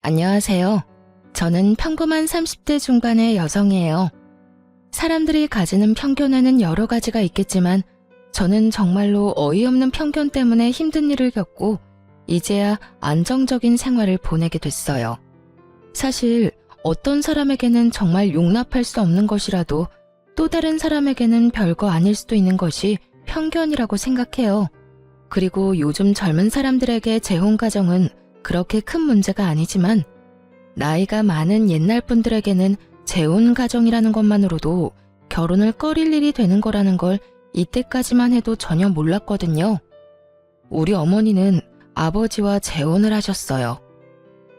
안녕하세요. 저는 평범한 30대 중반의 여성이에요. 사람들이 가지는 편견에는 여러 가지가 있겠지만 저는 정말로 어이없는 편견 때문에 힘든 일을 겪고 이제야 안정적인 생활을 보내게 됐어요. 사실 어떤 사람에게는 정말 용납할 수 없는 것이라도 또 다른 사람에게는 별거 아닐 수도 있는 것이 편견이라고 생각해요. 그리고 요즘 젊은 사람들에게 재혼 가정은 그렇게 큰 문제가 아니지만 나이가 많은 옛날 분들에게는 재혼 가정이라는 것만으로도 결혼을 꺼릴 일이 되는 거라는 걸 이때까지만 해도 전혀 몰랐거든요. 우리 어머니는 아버지와 재혼을 하셨어요.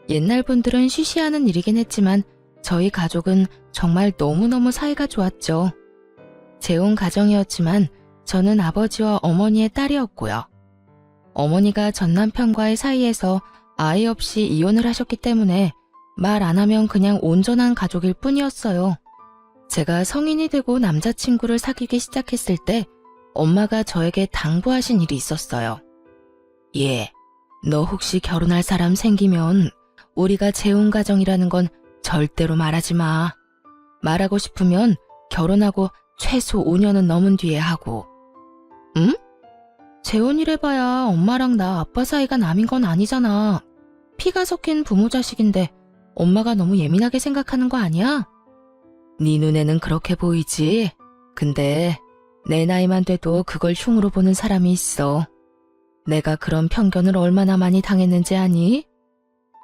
옛날 분들은 쉬쉬하는 일이긴 했지만 저희 가족은 정말 너무너무 사이가 좋았죠. 재혼 가정이었지만 저는 아버지와 어머니의 딸이었고요. 어머니가 전 남편과의 사이에서 아이 없이 이혼을 하셨기 때문에 말 안 하면 그냥 온전한 가족일 뿐이었어요. 제가 성인이 되고 남자친구를 사귀기 시작했을 때 엄마가 저에게 당부하신 일이 있었어요. 너 혹시 결혼할 사람 생기면 우리가 재혼 가정이라는 건 절대로 말하지 마. 말하고 싶으면 결혼하고 최소 5년은 넘은 뒤에 하고. 응? 재혼이래봐야 엄마랑 나 아빠 사이가 남인 건 아니잖아. 피가 섞인 부모 자식인데 엄마가 너무 예민하게 생각하는 거 아니야? 네 눈에는 그렇게 보이지. 근데 내 나이만 돼도 그걸 흉으로 보는 사람이 있어. 내가 그런 편견을 얼마나 많이 당했는지 아니?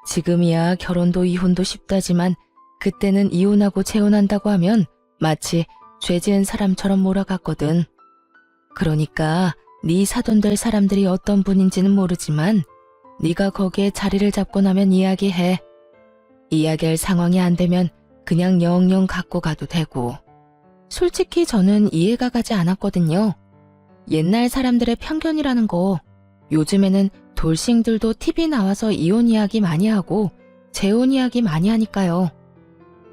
지금이야 결혼도 이혼도 쉽다지만 그때는 이혼하고 재혼한다고 하면 마치 죄 지은 사람처럼 몰아갔거든. 그러니까 네 사돈 될 사람들이 어떤 분인지는 모르지만 네가 거기에 자리를 잡고 나면 이야기해. 이야기할 상황이 안 되면 그냥 영영 갖고 가도 되고. 솔직히 저는 이해가 가지 않았거든요. 옛날 사람들의 편견이라는 거 요즘에는 돌싱들도 TV 나와서 이혼 이야기 많이 하고 재혼 이야기 많이 하니까요.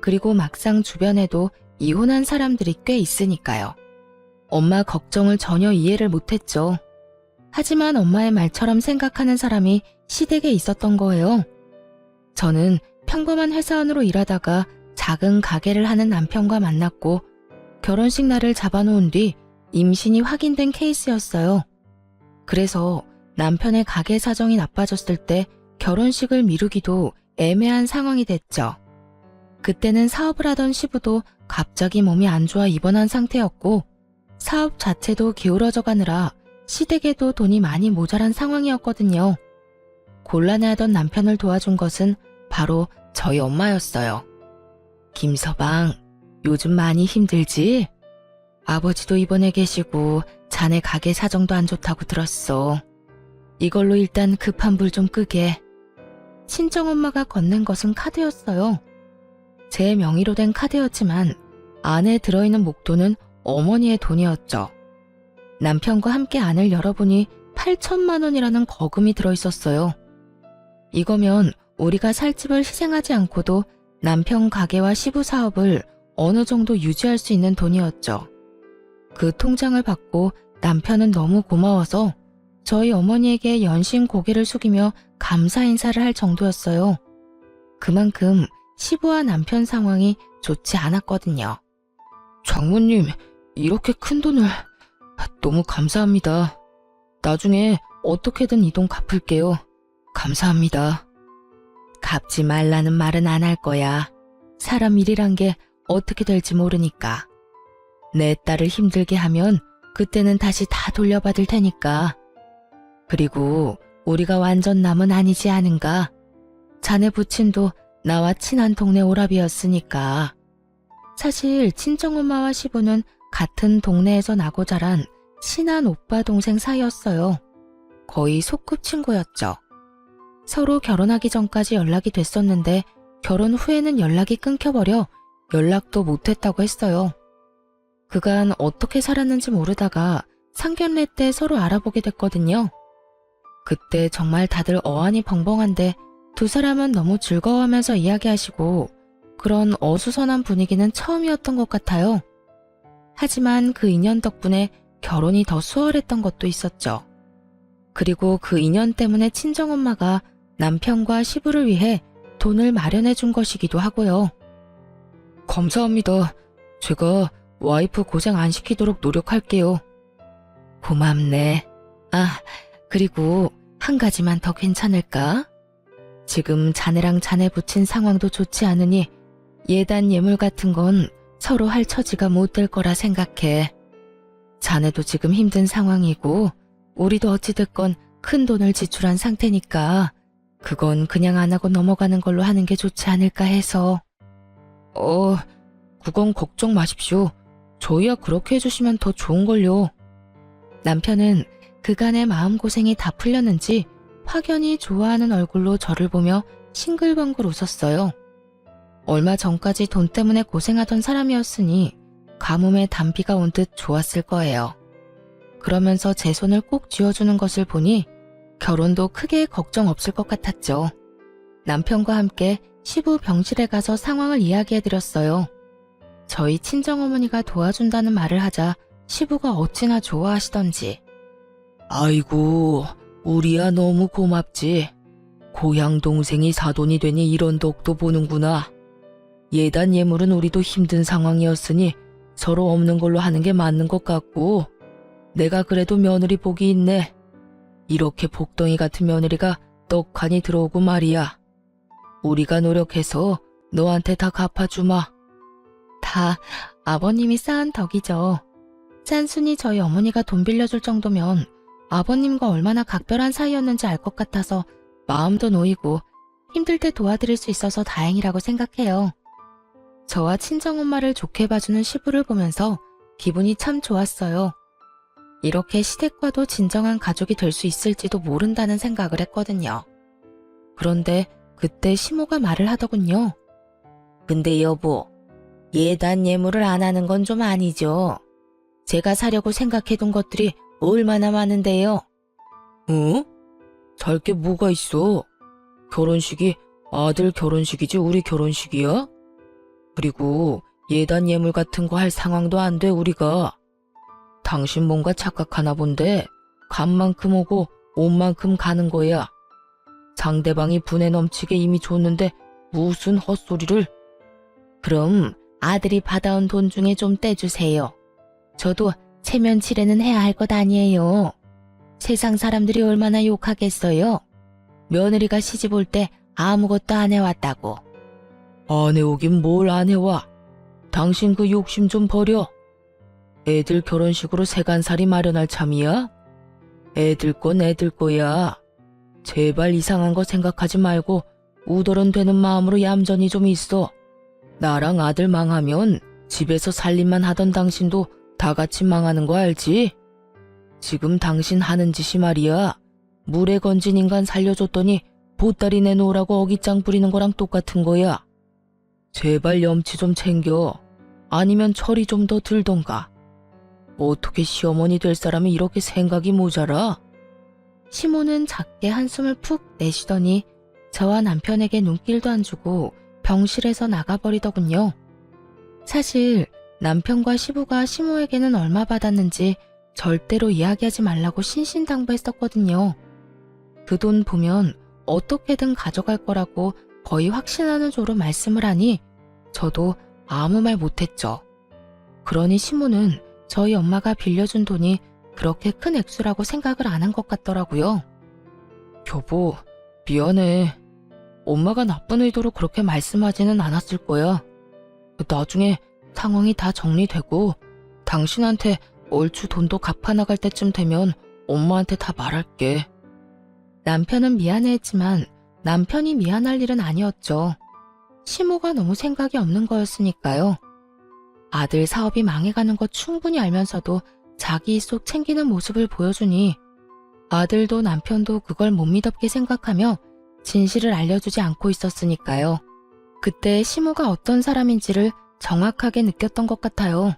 그리고 막상 주변에도 이혼한 사람들이 꽤 있으니까요. 엄마 걱정을 전혀 이해를 못했죠. 하지만 엄마의 말처럼 생각하는 사람이 시댁에 있었던 거예요. 저는 평범한 회사원으로 일하다가 작은 가게를 하는 남편과 만났고 결혼식 날을 잡아놓은 뒤 임신이 확인된 케이스였어요. 그래서 남편의 가게 사정이 나빠졌을 때 결혼식을 미루기도 애매한 상황이 됐죠. 그때는 사업을 하던 시부도 갑자기 몸이 안 좋아 입원한 상태였고 사업 자체도 기울어져 가느라 시댁에도 돈이 많이 모자란 상황이었거든요. 곤란해하던 남편을 도와준 것은 바로 저희 엄마였어요. 김서방, 요즘 많이 힘들지? 아버지도 입원해 계시고 자네 가게 사정도 안 좋다고 들었어. 이걸로 일단 급한 불 좀 끄게. 친정엄마가 건넨 것은 카드였어요. 제 명의로 된 카드였지만 안에 들어있는 목돈은 어머니의 돈이었죠. 남편과 함께 안을 열어보니 8천만 원이라는 거금이 들어있었어요. 이거면 우리가 살 집을 희생하지 않고도 남편 가게와 시부 사업을 어느 정도 유지할 수 있는 돈이었죠. 그 통장을 받고 남편은 너무 고마워서 저희 어머니에게 연신 고개를 숙이며 감사 인사를 할 정도였어요. 그만큼 시부와 남편 상황이 좋지 않았거든요. 장모님, 이렇게 큰 돈을 너무 감사합니다. 나중에 어떻게든 이 돈 갚을게요. 감사합니다. 갚지 말라는 말은 안 할 거야. 사람 일이란 게 어떻게 될지 모르니까. 내 딸을 힘들게 하면 그때는 다시 다 돌려받을 테니까. 그리고 우리가 완전 남은 아니지 않은가? 자네 부친도 나와 친한 동네 오라비였으니까. 사실 친정엄마와 시부는 같은 동네에서 나고 자란 친한 오빠 동생 사이였어요. 거의 소꿉친구였죠. 서로 결혼하기 전까지 연락이 됐었는데 결혼 후에는 연락이 끊겨버려 연락도 못했다고 했어요. 그간 어떻게 살았는지 모르다가 상견례 때 서로 알아보게 됐거든요. 그때 정말 다들 어안이 벙벙한데 두 사람은 너무 즐거워하면서 이야기하시고 그런 어수선한 분위기는 처음이었던 것 같아요. 하지만 그 인연 덕분에 결혼이 더 수월했던 것도 있었죠. 그리고 그 인연 때문에 친정엄마가 남편과 시부를 위해 돈을 마련해 준 것이기도 하고요. 감사합니다. 제가 와이프 고생 안 시키도록 노력할게요. 고맙네. 아, 그리고 한 가지만 더 괜찮을까? 지금 자네랑 자네 부친 상황도 좋지 않으니 예단 예물 같은 건 서로 할 처지가 못 될 거라 생각해. 자네도 지금 힘든 상황이고 우리도 어찌됐건 큰 돈을 지출한 상태니까 그건 그냥 안 하고 넘어가는 걸로 하는 게 좋지 않을까 해서. 그건 걱정 마십시오. 저희야 그렇게 해주시면 더 좋은걸요. 남편은 그간의 마음고생이 다 풀렸는지 확연히 좋아하는 얼굴로 저를 보며 싱글벙글 웃었어요. 얼마 전까지 돈 때문에 고생하던 사람이었으니 가뭄에 단비가 온 듯 좋았을 거예요. 그러면서 제 손을 꼭 쥐어주는 것을 보니 결혼도 크게 걱정 없을 것 같았죠. 남편과 함께 시부 병실에 가서 상황을 이야기해드렸어요. 저희 친정어머니가 도와준다는 말을 하자 시부가 어찌나 좋아하시던지. 아이고, 우리야 너무 고맙지. 고향 동생이 사돈이 되니 이런 덕도 보는구나. 예단 예물은 우리도 힘든 상황이었으니 서로 없는 걸로 하는 게 맞는 것 같고 내가 그래도 며느리 복이 있네. 이렇게 복덩이 같은 며느리가 떡하니 들어오고 말이야. 우리가 노력해서 너한테 다 갚아주마. 다 아버님이 쌓은 덕이죠. 짠순이 저희 어머니가 돈 빌려줄 정도면 아버님과 얼마나 각별한 사이였는지 알 것 같아서 마음도 놓이고 힘들 때 도와드릴 수 있어서 다행이라고 생각해요. 저와 친정엄마를 좋게 봐주는 시부를 보면서 기분이 참 좋았어요. 이렇게 시댁과도 진정한 가족이 될 수 있을지도 모른다는 생각을 했거든요. 그런데 그때 시모가 말을 하더군요. 근데 여보, 예단 예물을 안 하는 건 좀 아니죠. 제가 사려고 생각해둔 것들이 얼마나 많은데요. 살 게 뭐가 있어? 결혼식이 아들 결혼식이지 우리 결혼식이야? 그리고 예단 예물 같은 거 할 상황도 안 돼 우리가. 당신 뭔가 착각하나 본데 간 만큼 오고 온 만큼 가는 거야. 상대방이 분에 넘치게 이미 줬는데 무슨 헛소리를. 그럼 아들이 받아온 돈 중에 좀 떼주세요. 저도 체면 치레는 해야 할 것 아니에요. 세상 사람들이 얼마나 욕하겠어요. 며느리가 시집 올 때 아무것도 안 해왔다고. 안 해오긴 뭘 안 해와. 당신 그 욕심 좀 버려. 애들 결혼식으로 세간살이 마련할 참이야? 애들 건 애들 거야. 제발 이상한 거 생각하지 말고 우더런 되는 마음으로 얌전히 좀 있어. 나랑 아들 망하면 집에서 살림만 하던 당신도 다 같이 망하는 거 알지? 지금 당신 하는 짓이 말이야. 물에 건진 인간 살려줬더니 보따리 내놓으라고 어깃장 부리는 거랑 똑같은 거야. 제발 염치 좀 챙겨. 아니면 철이 좀 더 들던가. 어떻게 시어머니 될 사람이 이렇게 생각이 모자라? 시모는 작게 한숨을 푹 내쉬더니 저와 남편에게 눈길도 안 주고 병실에서 나가버리더군요. 사실 남편과 시부가 시모에게는 얼마 받았는지 절대로 이야기하지 말라고 신신당부했었거든요. 그 돈 보면 어떻게든 가져갈 거라고 거의 확신하는 조로 말씀을 하니 저도 아무 말 못했죠. 그러니 시모는 저희 엄마가 빌려준 돈이 그렇게 큰 액수라고 생각을 안 한 것 같더라고요. 여보, 미안해. 엄마가 나쁜 의도로 그렇게 말씀하지는 않았을 거야. 나중에 상황이 다 정리되고 당신한테 얼추 돈도 갚아나갈 때쯤 되면 엄마한테 다 말할게. 남편은 미안해했지만 남편이 미안할 일은 아니었죠. 시모가 너무 생각이 없는 거였으니까요. 아들 사업이 망해가는 거 충분히 알면서도 자기 속 챙기는 모습을 보여주니 아들도 남편도 그걸 못 믿었게 생각하며 진실을 알려주지 않고 있었으니까요. 그때 시모가 어떤 사람인지를 정확하게 느꼈던 것 같아요.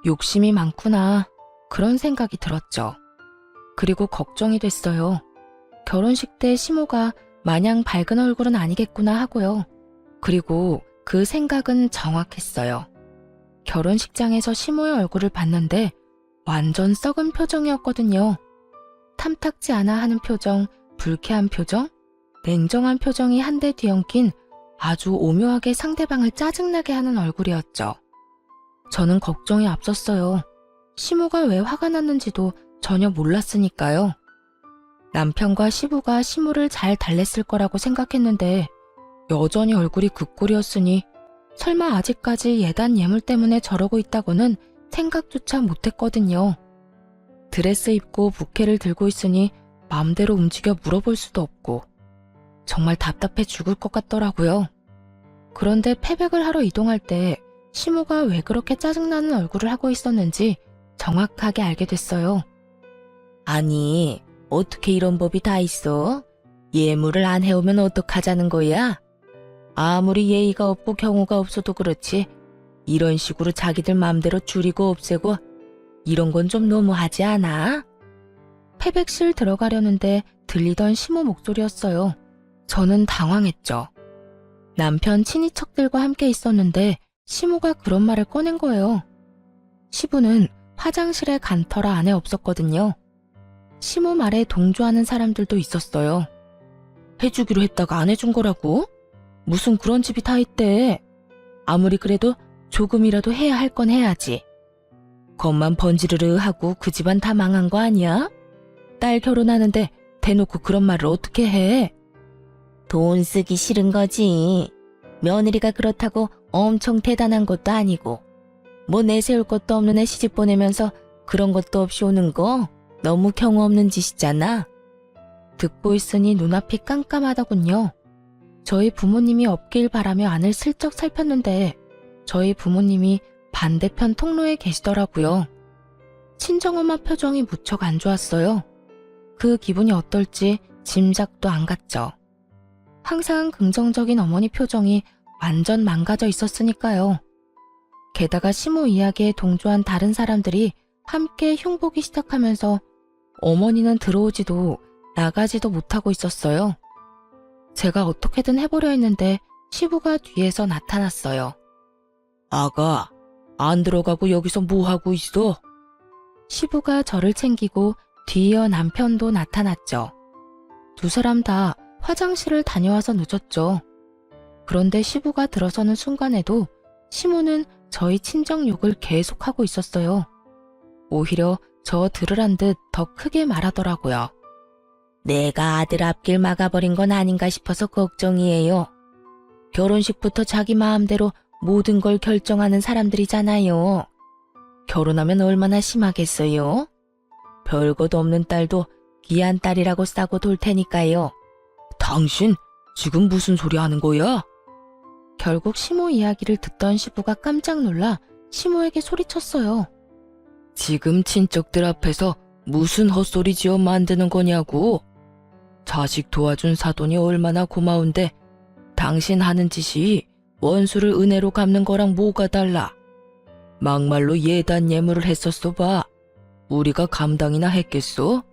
욕심이 많구나, 그런 생각이 들었죠. 그리고 걱정이 됐어요. 결혼식 때 시모가 마냥 밝은 얼굴은 아니겠구나 하고요. 그리고 그 생각은 정확했어요. 결혼식장에서 시모의 얼굴을 봤는데 완전 썩은 표정이었거든요. 탐탁지 않아 하는 표정, 불쾌한 표정, 냉정한 표정이 한데 뒤엉킨 아주 오묘하게 상대방을 짜증나게 하는 얼굴이었죠. 저는 걱정이 앞섰어요. 시모가 왜 화가 났는지도 전혀 몰랐으니까요. 남편과 시부가 시모를 잘 달랬을 거라고 생각했는데 여전히 얼굴이 그 꼴이었으니 설마 아직까지 예단 예물 때문에 저러고 있다고는 생각조차 못했거든요. 드레스 입고 부케를 들고 있으니 마음대로 움직여 물어볼 수도 없고 정말 답답해 죽을 것 같더라고요. 그런데 패백을 하러 이동할 때 시모가 왜 그렇게 짜증나는 얼굴을 하고 있었는지 정확하게 알게 됐어요. 아니, 어떻게 이런 법이 다 있어? 예물을 안 해오면 어떡하자는 거야? 아무리 예의가 없고 경우가 없어도 그렇지 이런 식으로 자기들 맘대로 줄이고 없애고 이런 건 좀 너무하지 않아? 패백실 들어가려는데 들리던 시모 목소리였어요. 저는 당황했죠. 남편 친인척들과 함께 있었는데 시모가 그런 말을 꺼낸 거예요. 시부는 화장실에 간 터라 안에 없었거든요. 시모 말에 동조하는 사람들도 있었어요. 해주기로 했다가 안 해준 거라고? 무슨 그런 집이 다 있대. 아무리 그래도 조금이라도 해야 할 건 해야지. 겉만 번지르르 하고 그 집안 다 망한 거 아니야? 딸 결혼하는데 대놓고 그런 말을 어떻게 해? 돈 쓰기 싫은 거지. 며느리가 그렇다고 엄청 대단한 것도 아니고 뭐 내세울 것도 없는 애 시집 보내면서 그런 것도 없이 오는 거 너무 경우 없는 짓이잖아. 듣고 있으니 눈앞이 깜깜하더군요. 저희 부모님이 없길 바라며 안을 슬쩍 살폈는데 저희 부모님이 반대편 통로에 계시더라고요. 친정엄마 표정이 무척 안 좋았어요. 그 기분이 어떨지 짐작도 안 갔죠. 항상 긍정적인 어머니 표정이 완전 망가져 있었으니까요. 게다가 시모 이야기에 동조한 다른 사람들이 함께 흉보기 시작하면서 어머니는 들어오지도 나가지도 못하고 있었어요. 제가 어떻게든 해보려 했는데 시부가 뒤에서 나타났어요. 아가, 안 들어가고 여기서 뭐하고 있어? 시부가 저를 챙기고 뒤이어 남편도 나타났죠. 두 사람 다 화장실을 다녀와서 늦었죠. 그런데 시부가 들어서는 순간에도 시모는 저희 친정 욕을 계속하고 있었어요. 오히려 저 들으란 듯 더 크게 말하더라고요. 내가 아들 앞길 막아버린 건 아닌가 싶어서 걱정이에요. 결혼식부터 자기 마음대로 모든 걸 결정하는 사람들이잖아요. 결혼하면 얼마나 심하겠어요? 별것 없는 딸도 귀한 딸이라고 싸고 돌 테니까요. 당신 지금 무슨 소리 하는 거야? 결국 시모 이야기를 듣던 시부가 깜짝 놀라 시모에게 소리쳤어요. 지금 친척들 앞에서 무슨 헛소리 지어 만드는 거냐고. 자식 도와준 사돈이 얼마나 고마운데 당신 하는 짓이 원수를 은혜로 갚는 거랑 뭐가 달라. 막말로 예단 예물을 했었어 봐. 우리가 감당이나 했겠소?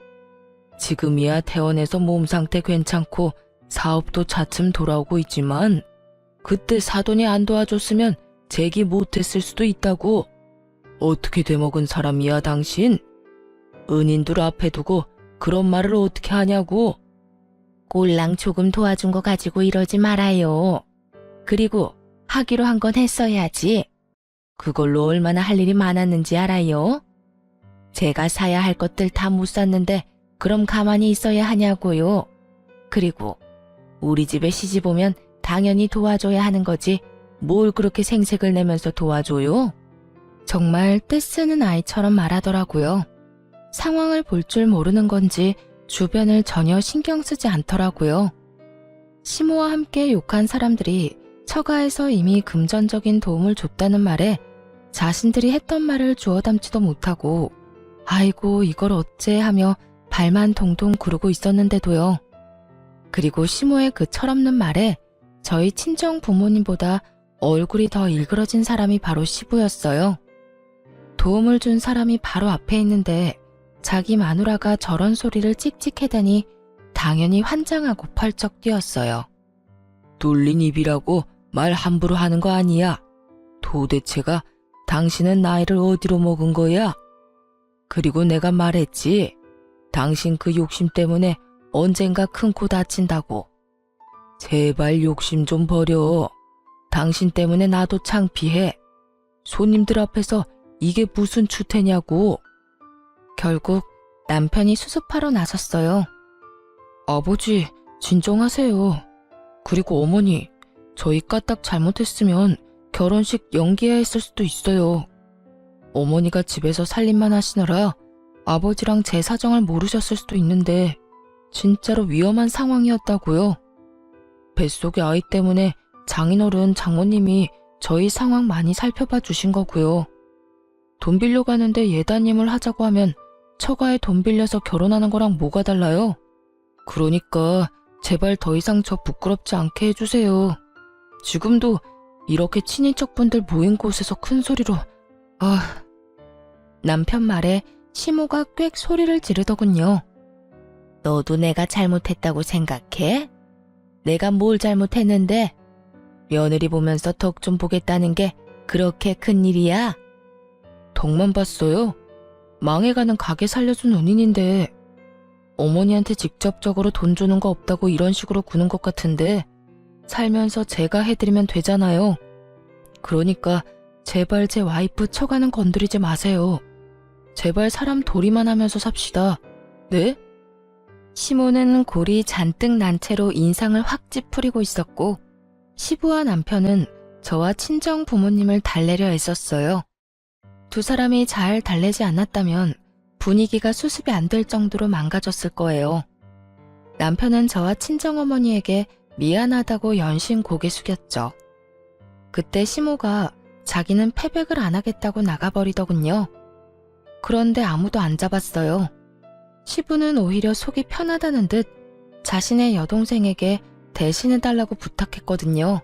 지금이야 퇴원해서 몸 상태 괜찮고 사업도 차츰 돌아오고 있지만 그때 사돈이 안 도와줬으면 재기 못했을 수도 있다고. 어떻게 돼먹은 사람이야 당신? 은인들 앞에 두고 그런 말을 어떻게 하냐고. 꼴랑 조금 도와준 거 가지고 이러지 말아요. 그리고 하기로 한 건 했어야지. 그걸로 얼마나 할 일이 많았는지 알아요? 제가 사야 할 것들 다 못 샀는데 그럼 가만히 있어야 하냐고요. 그리고 우리 집에 시집 오면 당연히 도와줘야 하는 거지 뭘 그렇게 생색을 내면서 도와줘요? 정말 떼쓰는 아이처럼 말하더라고요. 상황을 볼 줄 모르는 건지 주변을 전혀 신경 쓰지 않더라고요. 시모와 함께 욕한 사람들이 처가에서 이미 금전적인 도움을 줬다는 말에 자신들이 했던 말을 주워 담지도 못하고 아이고 이걸 어째 하며 발만 동동 구르고 있었는데도요. 그리고 시모의 그 철없는 말에 저희 친정 부모님보다 얼굴이 더 일그러진 사람이 바로 시부였어요. 도움을 준 사람이 바로 앞에 있는데 자기 마누라가 저런 소리를 찍찍해대니 당연히 환장하고 펄쩍 뛰었어요. 뚫린 입이라고 말 함부로 하는 거 아니야. 도대체가 당신은 나이를 어디로 먹은 거야? 그리고 내가 말했지. 당신 그 욕심 때문에 언젠가 큰 코 다친다고. 제발 욕심 좀 버려. 당신 때문에 나도 창피해. 손님들 앞에서 이게 무슨 추태냐고. 결국 남편이 수습하러 나섰어요. 아버지, 진정하세요. 그리고 어머니, 저희 까딱 잘못했으면 결혼식 연기해야 했을 수도 있어요. 어머니가 집에서 살림만 하시느라 아버지랑 제 사정을 모르셨을 수도 있는데 진짜로 위험한 상황이었다고요. 뱃속의 아이 때문에 장인어른 장모님이 저희 상황 많이 살펴봐 주신 거고요. 돈 빌려 가는데 예단임을 하자고 하면 처가에 돈 빌려서 결혼하는 거랑 뭐가 달라요? 그러니까 제발 더 이상 저 부끄럽지 않게 해주세요. 지금도 이렇게 친인척분들 모인 곳에서 큰 소리로 남편 말에 시모가 꽥 소리를 지르더군요. 너도 내가 잘못했다고 생각해? 내가 뭘 잘못했는데? 며느리 보면서 덕 좀 보겠다는 게 그렇게 큰일이야? 덕만 봤어요? 망해가는 가게 살려준 은인인데 어머니한테 직접적으로 돈 주는 거 없다고 이런 식으로 구는 것 같은데 살면서 제가 해드리면 되잖아요. 그러니까 제발 제 와이프 처가는 건드리지 마세요. 제발 사람 도리만 하면서 삽시다. 네? 시모는 골이 잔뜩 난 채로 인상을 확 찌푸리고 있었고 시부와 남편은 저와 친정 부모님을 달래려 애썼어요. 두 사람이 잘 달래지 않았다면 분위기가 수습이 안 될 정도로 망가졌을 거예요. 남편은 저와 친정어머니에게 미안하다고 연신 고개 숙였죠. 그때 시모가 자기는 패백을 안 하겠다고 나가버리더군요. 그런데 아무도 안 잡았어요. 시부는 오히려 속이 편하다는 듯 자신의 여동생에게 대신해달라고 부탁했거든요.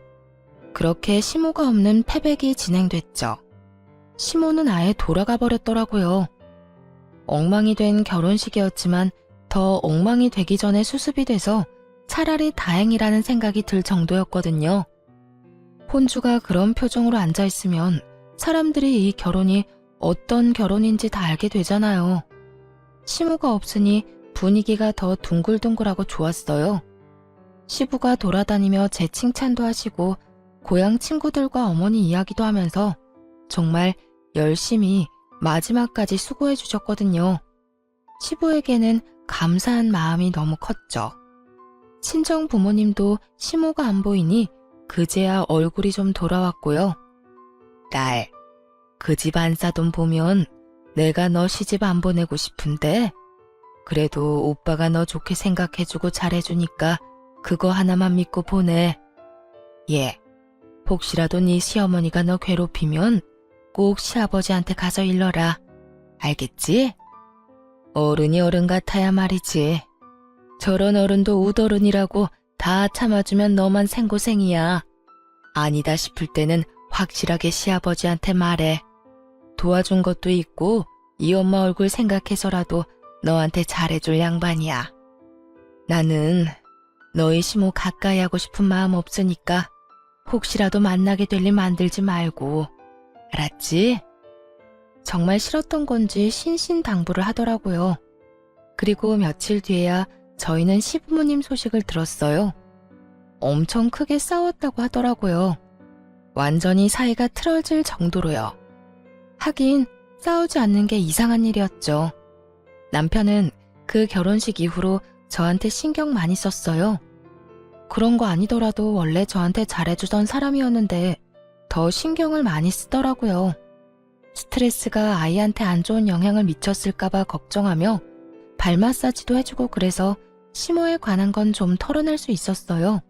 그렇게 시모가 없는 패백이 진행됐죠. 시모는 아예 돌아가 버렸더라고요. 엉망이 된 결혼식이었지만 더 엉망이 되기 전에 수습이 돼서 차라리 다행이라는 생각이 들 정도였거든요. 혼주가 그런 표정으로 앉아있으면 사람들이 이 결혼이 어떤 결혼인지 다 알게 되잖아요. 시모가 없으니 분위기가 더 둥글둥글하고 좋았어요. 시부가 돌아다니며 제 칭찬도 하시고 고향 친구들과 어머니 이야기도 하면서 정말 열심히 마지막까지 수고해 주셨거든요. 시부에게는 감사한 마음이 너무 컸죠. 친정 부모님도 시모가 안 보이니 그제야 얼굴이 좀 돌아왔고요. 딸, 그 집 안 싸돈 보면 내가 너 시집 안 보내고 싶은데 그래도 오빠가 너 좋게 생각해주고 잘해주니까 그거 하나만 믿고 보내. 예, 혹시라도 네 시어머니가 너 괴롭히면 꼭 시아버지한테 가서 일러라. 알겠지? 어른이 어른 같아야 말이지. 저런 어른도 우더른이라고 다 참아주면 너만 생고생이야. 아니다 싶을 때는 확실하게 시아버지한테 말해. 도와준 것도 있고 이 엄마 얼굴 생각해서라도 너한테 잘해줄 양반이야. 나는 너희 시모 가까이 하고 싶은 마음 없으니까 혹시라도 만나게 될 일 만들지 말고. 알았지? 정말 싫었던 건지 신신당부를 하더라고요. 그리고 며칠 뒤에야 저희는 시부모님 소식을 들었어요. 엄청 크게 싸웠다고 하더라고요. 완전히 사이가 틀어질 정도로요. 하긴 싸우지 않는 게 이상한 일이었죠. 남편은 그 결혼식 이후로 저한테 신경 많이 썼어요. 그런 거 아니더라도 원래 저한테 잘해주던 사람이었는데 더 신경을 많이 쓰더라고요. 스트레스가 아이한테 안 좋은 영향을 미쳤을까봐 걱정하며 발 마사지도 해주고 그래서 시모에 관한 건 좀 털어낼 수 있었어요.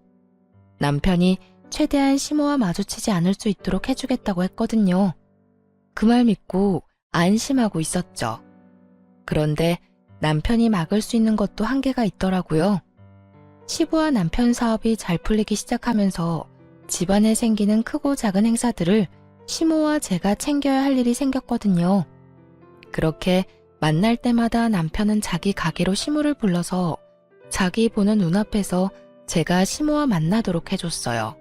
남편이 최대한 시모와 마주치지 않을 수 있도록 해주겠다고 했거든요. 그 말 믿고 안심하고 있었죠. 그런데 남편이 막을 수 있는 것도 한계가 있더라고요. 시부와 남편 사업이 잘 풀리기 시작하면서 집안에 생기는 크고 작은 행사들을 시모와 제가 챙겨야 할 일이 생겼거든요. 그렇게 만날 때마다 남편은 자기 가게로 시모를 불러서 자기 보는 눈앞에서 제가 시모와 만나도록 해줬어요.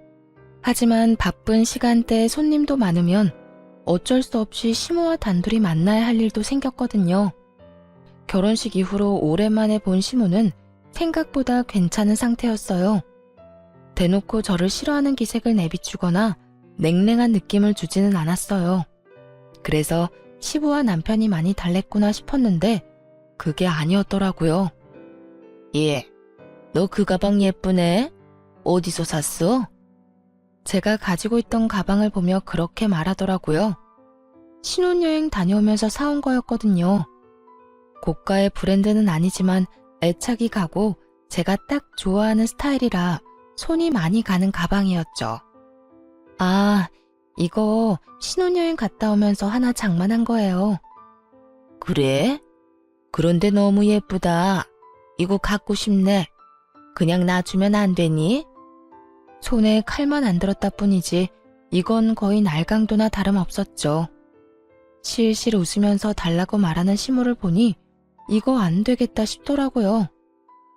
하지만 바쁜 시간대에 손님도 많으면 어쩔 수 없이 시모와 단둘이 만나야 할 일도 생겼거든요. 결혼식 이후로 오랜만에 본 시모는 생각보다 괜찮은 상태였어요. 대놓고 저를 싫어하는 기색을 내비추거나 냉랭한 느낌을 주지는 않았어요. 그래서 시부와 남편이 많이 달랬구나 싶었는데 그게 아니었더라고요. 예, 너 그 가방 예쁘네? 어디서 샀어? 제가 가지고 있던 가방을 보며 그렇게 말하더라고요. 신혼여행 다녀오면서 사온 거였거든요. 고가의 브랜드는 아니지만 애착이 가고 제가 딱 좋아하는 스타일이라 손이 많이 가는 가방이었죠. 아, 이거 신혼여행 갔다 오면서 하나 장만한 거예요. 그래? 그런데 너무 예쁘다. 이거 갖고 싶네. 그냥 놔주면 안 되니? 손에 칼만 안 들었다 뿐이지 이건 거의 날강도나 다름없었죠. 실실 웃으면서 달라고 말하는 시모를 보니 이거 안 되겠다 싶더라고요.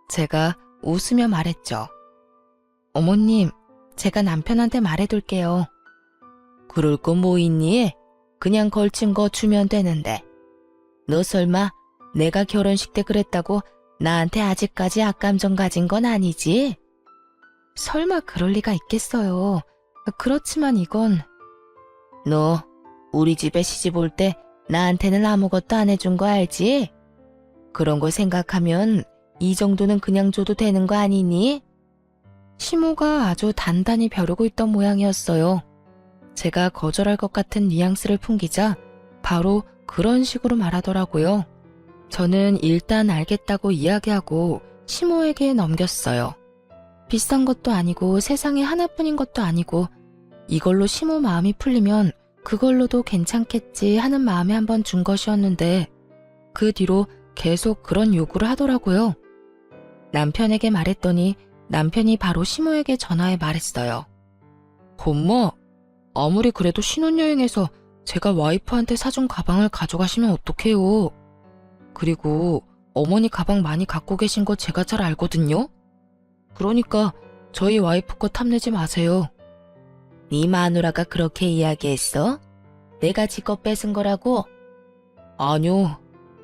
제가 웃으며 말했죠. 어머님, 제가 남편한테 말해둘게요. 그럴 거 뭐 있니? 그냥 걸친 거 주면 되는데. 너 설마 내가 결혼식 때 그랬다고 나한테 아직까지 악감정 가진 건 아니지? 설마 그럴 리가 있겠어요. 그렇지만 이건... 너 우리 집에 시집 올 때 나한테는 아무것도 안 해준 거 알지? 그런 거 생각하면 이 정도는 그냥 줘도 되는 거 아니니? 시모가 아주 단단히 벼르고 있던 모양이었어요. 제가 거절할 것 같은 뉘앙스를 풍기자 바로 그런 식으로 말하더라고요. 저는 일단 알겠다고 이야기하고 시모에게 넘겼어요. 비싼 것도 아니고 세상에 하나뿐인 것도 아니고 이걸로 시모 마음이 풀리면 그걸로도 괜찮겠지 하는 마음에 한번 준 것이었는데 그 뒤로 계속 그런 요구를 하더라고요. 남편에게 말했더니 남편이 바로 시모에게 전화해 말했어요. 엄마, 아무리 그래도 신혼여행에서 제가 와이프한테 사준 가방을 가져가시면 어떡해요. 그리고 어머니 가방 많이 갖고 계신 거 제가 잘 알거든요. 그러니까 저희 와이프 거 탐내지 마세요. 네 마누라가 그렇게 이야기했어? 내가 지껏 뺏은 거라고? 아니요.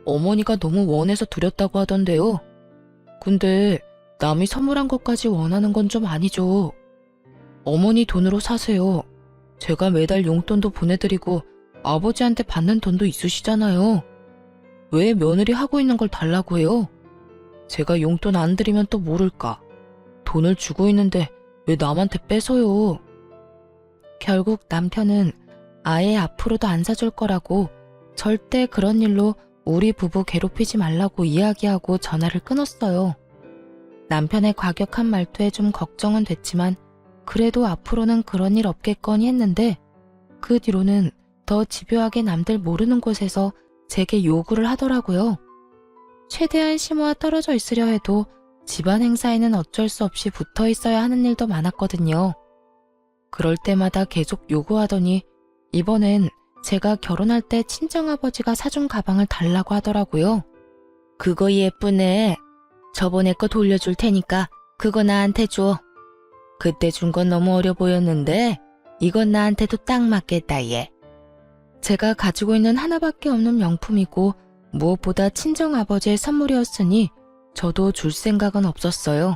어머니가 너무 원해서 드렸다고 하던데요. 근데 남이 선물한 것까지 원하는 건 좀 아니죠. 어머니 돈으로 사세요. 제가 매달 용돈도 보내드리고 아버지한테 받는 돈도 있으시잖아요. 왜 며느리 하고 있는 걸 달라고 해요? 제가 용돈 안 드리면 또 모를까. 돈을 주고 있는데 왜 남한테 뺏어요? 결국 남편은 아예 앞으로도 안 사줄 거라고 절대 그런 일로 우리 부부 괴롭히지 말라고 이야기하고 전화를 끊었어요. 남편의 과격한 말투에 좀 걱정은 됐지만 그래도 앞으로는 그런 일 없겠거니 했는데 그 뒤로는 더 집요하게 남들 모르는 곳에서 제게 요구를 하더라고요. 최대한 시모와 떨어져 있으려 해도 집안 행사에는 어쩔 수 없이 붙어 있어야 하는 일도 많았거든요. 그럴 때마다 계속 요구하더니 이번엔 제가 결혼할 때 친정아버지가 사준 가방을 달라고 하더라고요. 그거 예쁘네. 저번에 거 돌려줄 테니까 그거 나한테 줘. 그때 준 건 너무 어려 보였는데 이건 나한테도 딱 맞겠다 얘. 제가 가지고 있는 하나밖에 없는 명품이고 무엇보다 친정아버지의 선물이었으니 저도 줄 생각은 없었어요.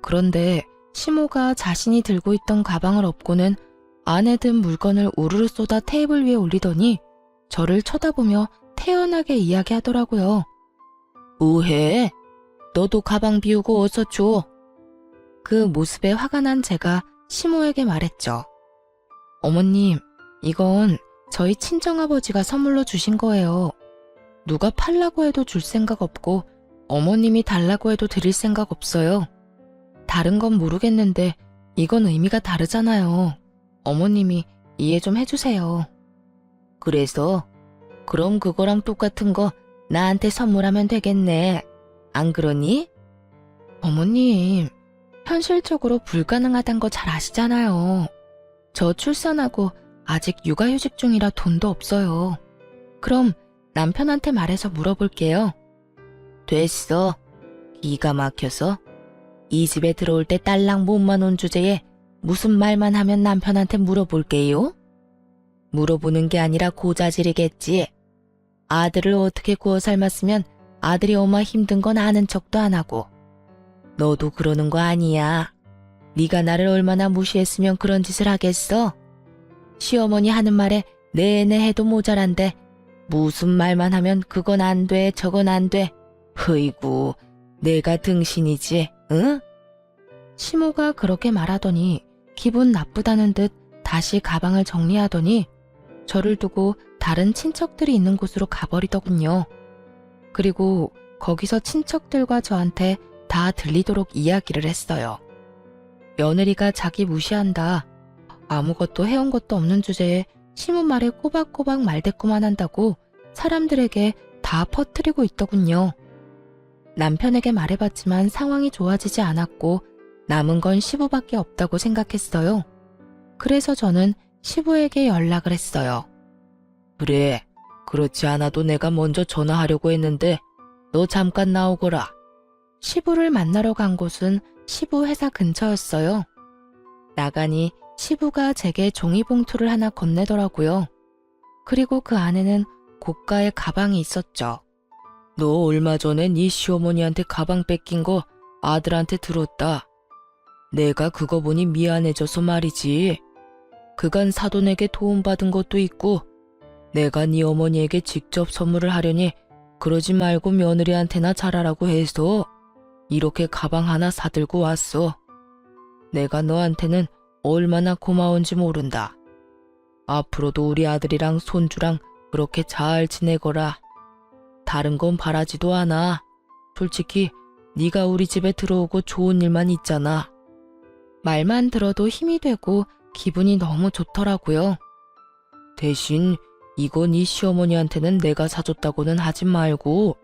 그런데 시모가 자신이 들고 있던 가방을 업고는 안에 든 물건을 우르르 쏟아 테이블 위에 올리더니 저를 쳐다보며 태연하게 이야기하더라고요. 뭐해? 너도 가방 비우고 어서 줘. 그 모습에 화가 난 제가 시모에게 말했죠. 어머님, 이건 저희 친정아버지가 선물로 주신 거예요. 누가 팔라고 해도 줄 생각 없고 어머님이 달라고 해도 드릴 생각 없어요. 다른 건 모르겠는데 이건 의미가 다르잖아요. 어머님이 이해 좀 해주세요. 그래서? 그럼 그거랑 똑같은 거 나한테 선물하면 되겠네. 안 그러니? 어머님, 현실적으로 불가능하단 거 잘 아시잖아요. 저 출산하고 아직 육아휴직 중이라 돈도 없어요. 그럼 남편한테 말해서 물어볼게요. 됐어. 기가 막혀서. 이 집에 들어올 때 딸랑 몸만 온 주제에 무슨 말만 하면 남편한테 물어볼게요? 물어보는 게 아니라 고자질이겠지. 아들을 어떻게 구워 삶았으면 아들이 엄마 힘든 건 아는 척도 안 하고. 너도 그러는 거 아니야. 네가 나를 얼마나 무시했으면 그런 짓을 하겠어? 시어머니 하는 말에 내내 해도 모자란데 무슨 말만 하면 그건 안 돼, 저건 안 돼. 흐이구, 내가 등신이지, 응? 시모가 그렇게 말하더니 기분 나쁘다는 듯 다시 가방을 정리하더니 저를 두고 다른 친척들이 있는 곳으로 가버리더군요. 그리고 거기서 친척들과 저한테 다 들리도록 이야기를 했어요. 며느리가 자기 무시한다. 아무것도 해온 것도 없는 주제에 시모 말에 꼬박꼬박 말대꾸만 한다고 사람들에게 다 퍼뜨리고 있더군요. 남편에게 말해봤지만 상황이 좋아지지 않았고 남은 건 시부밖에 없다고 생각했어요. 그래서 저는 시부에게 연락을 했어요. 그래, 그렇지 않아도 내가 먼저 전화하려고 했는데 너 잠깐 나오거라. 시부를 만나러 간 곳은 시부 회사 근처였어요. 나가니 시부가 제게 종이봉투를 하나 건네더라고요. 그리고 그 안에는 고가의 가방이 있었죠. 너 얼마 전에 네 시어머니한테 가방 뺏긴 거 아들한테 들었다. 내가 그거 보니 미안해져서 말이지. 그간 사돈에게 도움받은 것도 있고 내가 네 어머니에게 직접 선물을 하려니 그러지 말고 며느리한테나 잘하라고 해서 이렇게 가방 하나 사들고 왔어. 내가 너한테는 얼마나 고마운지 모른다. 앞으로도 우리 아들이랑 손주랑 그렇게 잘 지내거라. 다른 건 바라지도 않아. 솔직히 네가 우리 집에 들어오고 좋은 일만 있잖아. 말만 들어도 힘이 되고 기분이 너무 좋더라고요. 대신 이거 네 시어머니한테는 내가 사줬다고는 하지 말고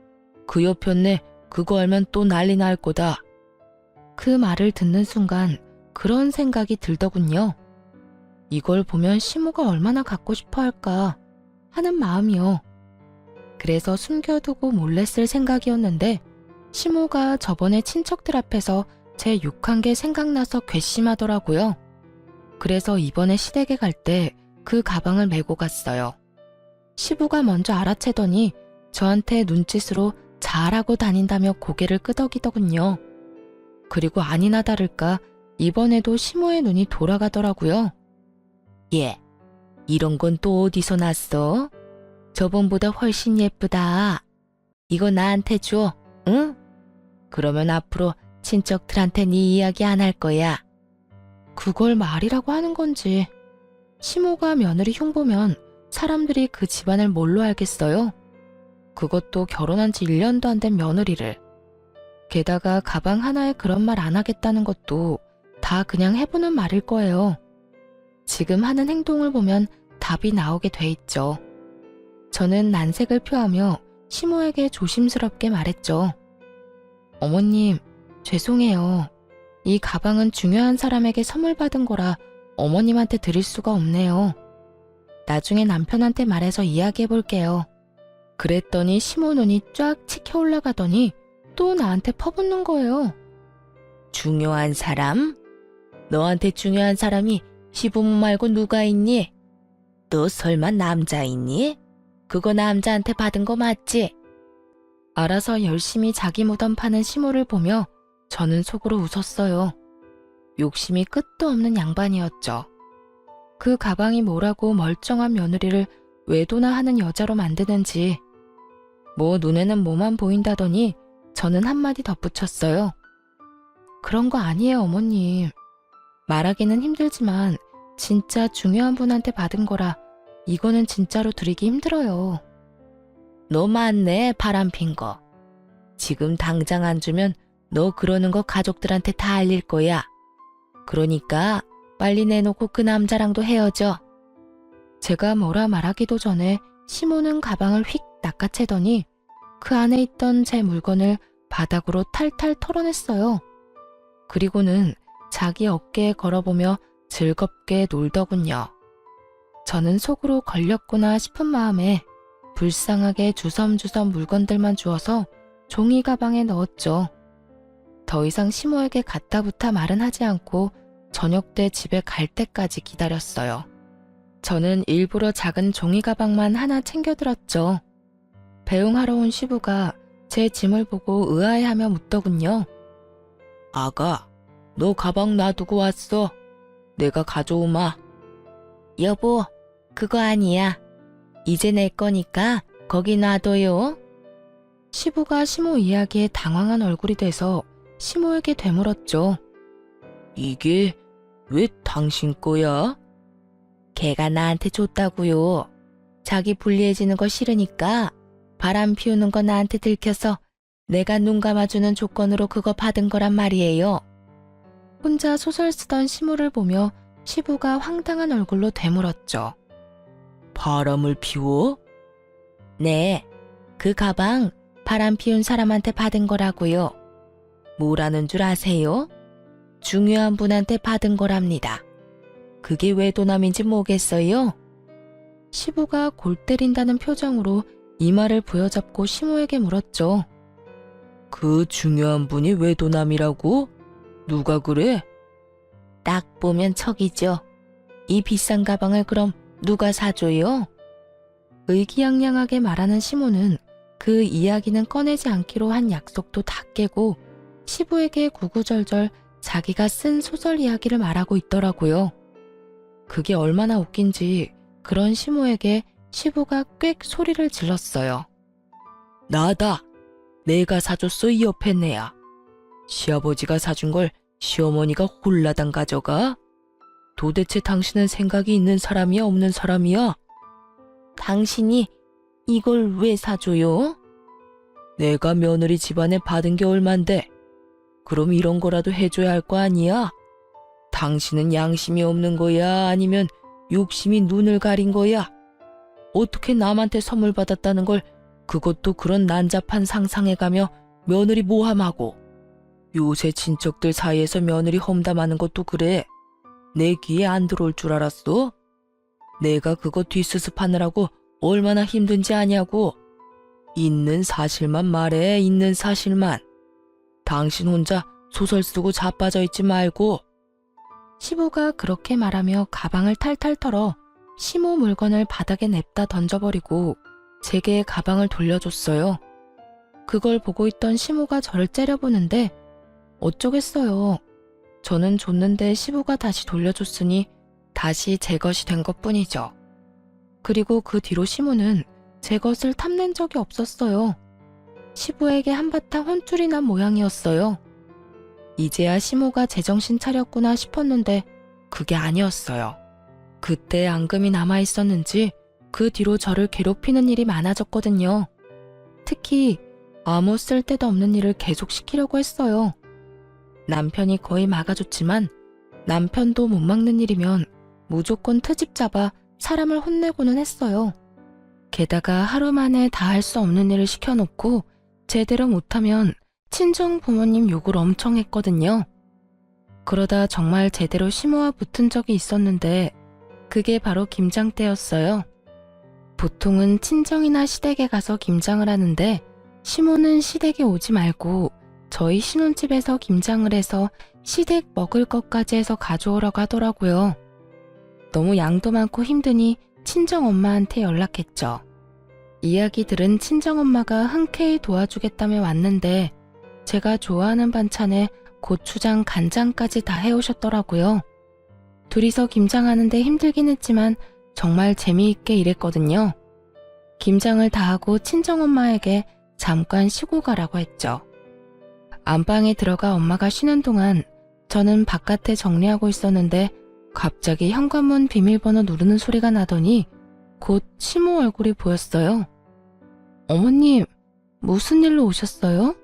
그 여편네 그거 알면 또 난리 날 거다. 그 말을 듣는 순간 그런 생각이 들더군요. 이걸 보면 시모가 얼마나 갖고 싶어 할까 하는 마음이요. 그래서 숨겨두고 몰래 쓸 생각이었는데 시모가 저번에 친척들 앞에서 제 욕한 게 생각나서 괘씸하더라고요. 그래서 이번에 시댁에 갈 때 그 가방을 메고 갔어요. 시부가 먼저 알아채더니 저한테 눈짓으로 잘하고 다닌다며 고개를 끄덕이더군요. 그리고 아니나 다를까 이번에도 시모의 눈이 돌아가더라고요. 얘, 이런 건 또 어디서 났어? 저번보다 훨씬 예쁘다. 이거 나한테 줘, 응? 그러면 앞으로 친척들한테 네 이야기 안 할 거야. 그걸 말이라고 하는 건지. 시모가 며느리 흉보면 사람들이 그 집안을 뭘로 알겠어요? 그것도 결혼한 지 1년도 안 된 며느리를. 게다가 가방 하나에 그런 말 안 하겠다는 것도 다 그냥 해보는 말일 거예요. 지금 하는 행동을 보면 답이 나오게 돼 있죠. 저는 난색을 표하며 시모에게 조심스럽게 말했죠. 어머님, 죄송해요. 이 가방은 중요한 사람에게 선물 받은 거라 어머님한테 드릴 수가 없네요. 나중에 남편한테 말해서 이야기해 볼게요. 그랬더니 시모 눈이 쫙 치켜 올라가더니 또 나한테 퍼붓는 거예요. 중요한 사람? 너한테 중요한 사람이 시부모 말고 누가 있니? 너 설마 남자 있니? 그거 남자한테 받은 거 맞지? 알아서 열심히 자기 무덤 파는 시모를 보며 저는 속으로 웃었어요. 욕심이 끝도 없는 양반이었죠. 그 가방이 뭐라고 멀쩡한 며느리를 외도나 하는 여자로 만드는지. 뭐 눈에는 뭐만 보인다더니 저는 한마디 덧붙였어요. 그런 거 아니에요, 어머님. 말하기는 힘들지만 진짜 중요한 분한테 받은 거라 이거는 진짜로 드리기 힘들어요. 너 맞네, 바람핀 거. 지금 당장 안 주면 너 그러는 거 가족들한테 다 알릴 거야. 그러니까 빨리 내놓고 그 남자랑도 헤어져. 제가 뭐라 말하기도 전에 시모는 가방을 휙 낚아채더니 그 안에 있던 제 물건을 바닥으로 탈탈 털어냈어요. 그리고는 자기 어깨에 걸어보며 즐겁게 놀더군요. 저는 속으로 걸렸구나 싶은 마음에 불쌍하게 주섬주섬 물건들만 주워서 종이 가방에 넣었죠. 더 이상 시모에게 갖다부타 말은 하지 않고 저녁 때 집에 갈 때까지 기다렸어요. 저는 일부러 작은 종이 가방만 하나 챙겨들었죠. 배웅하러 온 시부가 제 짐을 보고 의아해하며 묻더군요. 아가, 너 가방 놔두고 왔어. 내가 가져오마. 여보, 그거 아니야. 이제 내 거니까 거기 놔둬요. 시부가 시모 이야기에 당황한 얼굴이 돼서 시모에게 되물었죠. 이게 왜 당신 거야? 걔가 나한테 줬다고요. 자기 불리해지는 거 싫으니까 바람 피우는 거 나한테 들켜서 내가 눈 감아주는 조건으로 그거 받은 거란 말이에요. 혼자 소설 쓰던 시모를 보며 시부가 황당한 얼굴로 되물었죠. 바람을 피워? 네, 그 가방 바람 피운 사람한테 받은 거라고요. 뭐라는 줄 아세요? 중요한 분한테 받은 거랍니다. 그게 왜 도남인지 뭐겠어요? 시부가 골 때린다는 표정으로 이마를 부여잡고 시모에게 물었죠. 그 중요한 분이 왜 도남이라고? 누가 그래? 딱 보면 척이죠. 이 비싼 가방을 그럼 누가 사줘요? 의기양양하게 말하는 시모는 그 이야기는 꺼내지 않기로 한 약속도 다 깨고 시부에게 구구절절 자기가 쓴 소설 이야기를 말하고 있더라고요. 그게 얼마나 웃긴지 그런 시모에게 시부가 꽥 소리를 질렀어요. 나다. 내가 사줬어 이 옆에 내야. 시아버지가 사준 걸 시어머니가 홀라당 가져가? 도대체 당신은 생각이 있는 사람이야 없는 사람이야? 당신이 이걸 왜 사줘요? 내가 며느리 집안에 받은 게 얼만데 그럼 이런 거라도 해줘야 할 거 아니야? 당신은 양심이 없는 거야 아니면 욕심이 눈을 가린 거야? 어떻게 남한테 선물 받았다는 걸 그것도 그런 난잡한 상상해가며 며느리 모함하고 요새 친척들 사이에서 며느리 험담하는 것도 그래. 내 귀에 안 들어올 줄 알았어? 내가 그거 뒷수습하느라고 얼마나 힘든지 아냐고. 있는 사실만 말해, 있는 사실만. 당신 혼자 소설 쓰고 자빠져 있지 말고. 시부가 그렇게 말하며 가방을 탈탈 털어 시모 물건을 바닥에 냅다 던져버리고 제게 가방을 돌려줬어요. 그걸 보고 있던 시모가 저를 째려보는데 어쩌겠어요. 저는 줬는데 시부가 다시 돌려줬으니 다시 제 것이 된 것뿐이죠. 그리고 그 뒤로 시모는 제 것을 탐낸 적이 없었어요. 시부에게 한바탕 혼쭐이 난 모양이었어요. 이제야 시모가 제정신 차렸구나 싶었는데 그게 아니었어요. 그때 앙금이 남아있었는지 그 뒤로 저를 괴롭히는 일이 많아졌거든요. 특히 아무 쓸데도 없는 일을 계속 시키려고 했어요. 남편이 거의 막아줬지만 남편도 못 막는 일이면 무조건 트집 잡아 사람을 혼내고는 했어요. 게다가 하루 만에 다 할 수 없는 일을 시켜놓고 제대로 못하면 친정 부모님 욕을 엄청 했거든요. 그러다 정말 제대로 시모와 붙은 적이 있었는데 그게 바로 김장 때였어요. 보통은 친정이나 시댁에 가서 김장을 하는데 시모는 시댁에 오지 말고 저희 신혼집에서 김장을 해서 시댁 먹을 것까지 해서 가져오라고 하더라고요. 너무 양도 많고 힘드니 친정엄마한테 연락했죠. 이야기 들은 친정엄마가 흔쾌히 도와주겠다며 왔는데 제가 좋아하는 반찬에 고추장, 간장까지 다 해오셨더라고요. 둘이서 김장하는데 힘들긴 했지만 정말 재미있게 일했거든요. 김장을 다 하고 친정엄마에게 잠깐 쉬고 가라고 했죠. 안방에 들어가 엄마가 쉬는 동안 저는 바깥에 정리하고 있었는데 갑자기 현관문 비밀번호 누르는 소리가 나더니 곧 시모 얼굴이 보였어요. 어머님, 무슨 일로 오셨어요?